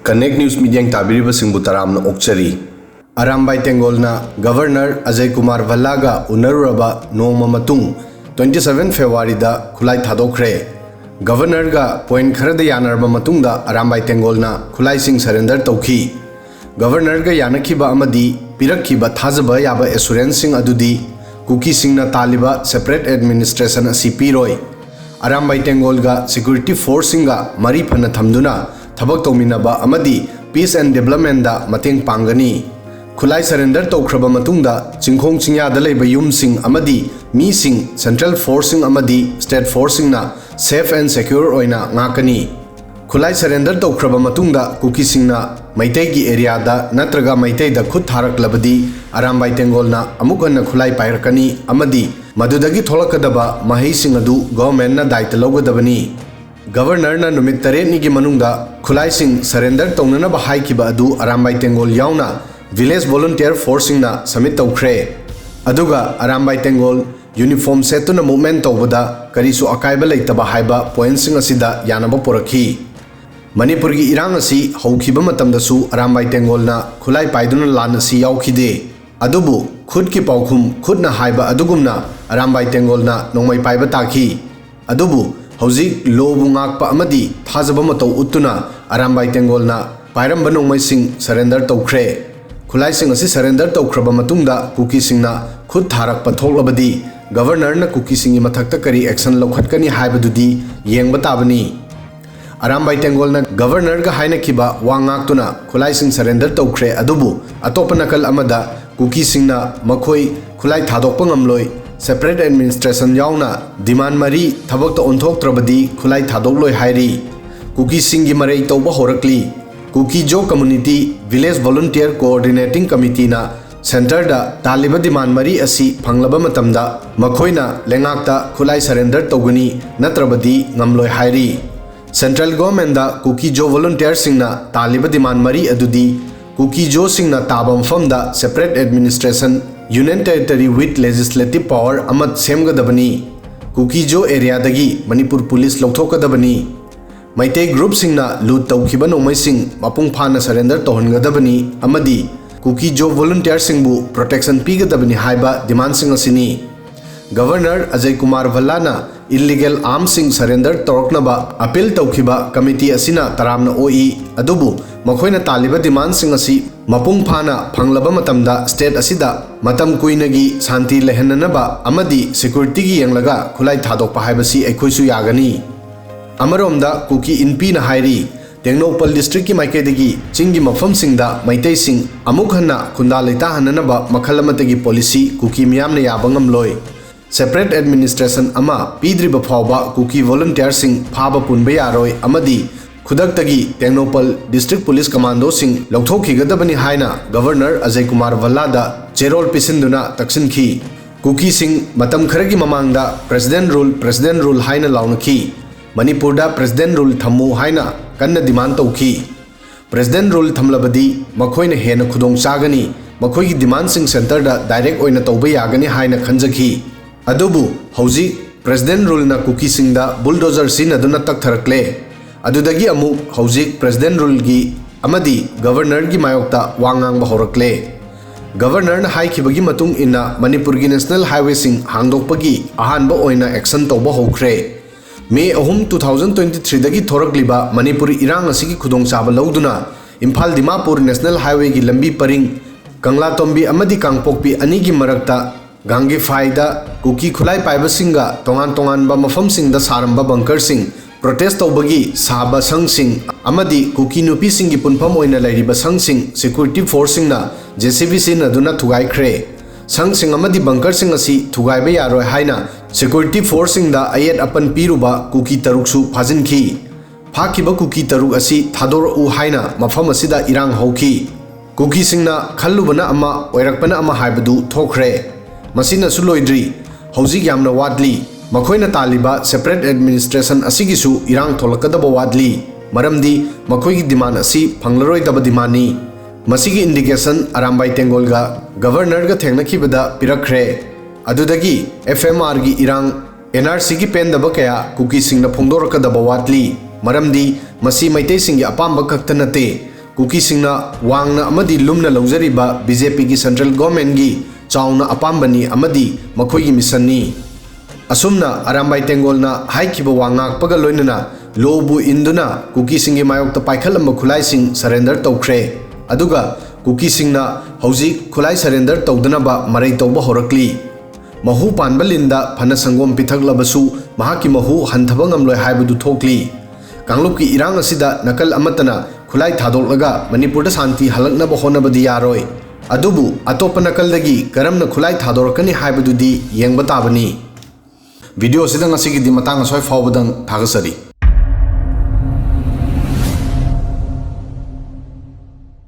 Connect News Media Tabiriba Singbutaram Okchari. Arambai Tenggol na Governor Ajay Kumar Vallaga Unaruraba Noma Matung 27 February da Khutlai Thadokhre. Governor ga point kharada yanarba matungda Arambai Tenggol na khutlaising surrender tauki. Governor ga yanakhiba amadi pirakhiba thajaba yaba assurance sing adudi Kukising na taliba separate administration asi piroi. Arambai Tenggol ga security force singa mari phana thamduna thabak tawminaba amadi peace and development da mateng pangani. Khulai surrender taukraba matungda chingkhong chingya da leiba yum sing amadi mi sing central force sing amadi state force sing na safe and secure oina ngakani. Khulai surrender taukraba matungda Kukising na Maitei gi area da natraga Maitei da khut Hourakle Arambai Tenggol na amukanna khulai pairakani amadi madudagi tholakadaba mahei sing adu government na daita logadabani. Governor na numit 8 ni gi manungda khutlaising surrender taunana ba haikiba adu Arambai Tenggol yauna village volunteer force na submit toukhre. Aduga Arambai Tenggol uniform setuna movement tawbada karisu akaiba leitaba haiba points sing asida yanaba porakhi. Manipur gi irang asi haukiba matamdasu Arambai Tenggol na khulai paiduna lan asi yaukhide. Adubu khut ki paukhum khutna haiba adugumna Arambai Tenggol na nongmai paiba takhi. Adubu houjik lobu ngakpa amadi thajaba matau uttuna Arambai Tenggol na pairamba nongmai sing surrender toukhre. Khutlaising asi surrender taukraba matungda Kukising na khut tharakpa thoklabadi governor na Kukisingi mathakta kari action lokhatkani haibadudi yengba tabani. Arambai Tenggol na governor ga hainakhiba wangaktuna khutlaising surrender toukhre adubu atopa nakal amada Kukising na makhoi khulai thadokpa ngamloi separate administration yauna demand mari thabakta onthoktrabadi khulai thadokloi hairi. Kukisingi Marei touba Hourakle Kukijo Community Village Volunteer Coordinating Committee na Center da taliba demand mari asi phanglaba matamda makhoina lengakta khulai surrender togani natrabadi ngamloi hairi. Central government da Kukijo volunteer singna taliba demand mari adudi Kukijo singna tabam famda separate administration union territory with legislative power amat semgadabani. Kukijo area dagi Manipur police lokthokadabani. Maitei group singna loot tawkhiba nongmai sing mapung phana surrender tohangadabani amadi Kukijo volunteer singbu protection pigadabani haiba demand sing asini. Governor Ajay Kumar Vallana illegal arms sing surrender toroknaba appeal tawkhiba committee asina taramna oi adubu makhoina taliba demand sing asi mapung phana phanglaba matamda state asida matam kuinagi shanti lehananaba amadi security gi yenglaga khulai thadokpa haibasi aikhoisu yagani. Amaromda Kuki Inpi na hairi Tengnopal district ki maikedagi chingi mafam singda Maitei sing amuk hanna khunda leita hananaba makhalamatagi policy Kuki miyam na yabangam loi. Separate administration ama pidriba phawba Kuki volunteer sing phaba punba yaroi amadi khudaktagi Tengnopal district police commando sing lokthokhigadabani haina Governor Ajay Kumar Vallada cherol pisinduna taksinki. Kukising matam kharagi mamangda president rule haina launaki. Manipur da president rule thamu haina kanna demand tauki. President rule thamlabadi makhoina hena khudong chagani makhoi gi demand sing center da direct oina tauba yagani haina khanjaki. Adubu houjik president rule na Kukising da bulldozer sin aduna toukhre. Adudagi amu houjik president rule gi amadi governor gi mayokta wangang ba Hourakle. Governor na haikibagi matung ina Manipur gi national highway sing hangdokpagi ahanba oina action tauba hokre. May 2023 dagi thorakliba Manipur irang asigi khudong chaba lauduna Imphal Dimapur National Highway gi lambi paring Kangla Tombi amadi Kangpokpi anigi marakta Gangi Faida Kuki khulai paiba singa tongan ba mafam sing da saramba bunker sing protest tawbagi saba sang sing amadi Kuki nupi sing gi punpham oina lairiba sang sing security force sing na JCB sin aduna thugaikre. Sang sing amadi bunker sing asi thugaiba yaroi haina security force sing da ayat apan piruba Kuki taruksu phazinki. Phakiba Kuki taruk asi thador u haina mafam asida irang hauki. Kuki singna khallubana ama oirakpana ama haibadu toukhre. Masina suloidri houjik yamna wadli makhoina taliba separate administration asigisu irang tholakadaba wadli maramdi makhoigi demand asi phanglaroi daba dimani. Masigi indication Arambai Tenggol ga governor ga thengnakibada pirakre. Adudagi FMR gi irang NRC gi pendaba kaya Kukising na phongdorakadaba watli maramdi masi Maitei sing gi apamba khakta nate Kukisingna wangna amadi lumna laujariba BJP ki Central Government gi chauna apambani amadi makhoi mission ni asumna Arambai Tenggol na haikhiba wangak paga loinana lobu induna Kukisingi mayokta paikhatlamba khutlaising surrender toukhre aduga Kukisingna houjik khulai surrender toudanaba Marei touba Hourakle mahu panba linda phana sangom pithaklabasu mahaki mahu hanthaba ngamloi haibudu thokli kanglupki irang asida nakal amatana khulai thadolaga Manipur da santi halaknaba honabadi yaroi adubu atopa nakaldagi karamna khulai thadorakani haibududi yengba tabani video sida ngasigi di matang soi fawbadang thagasari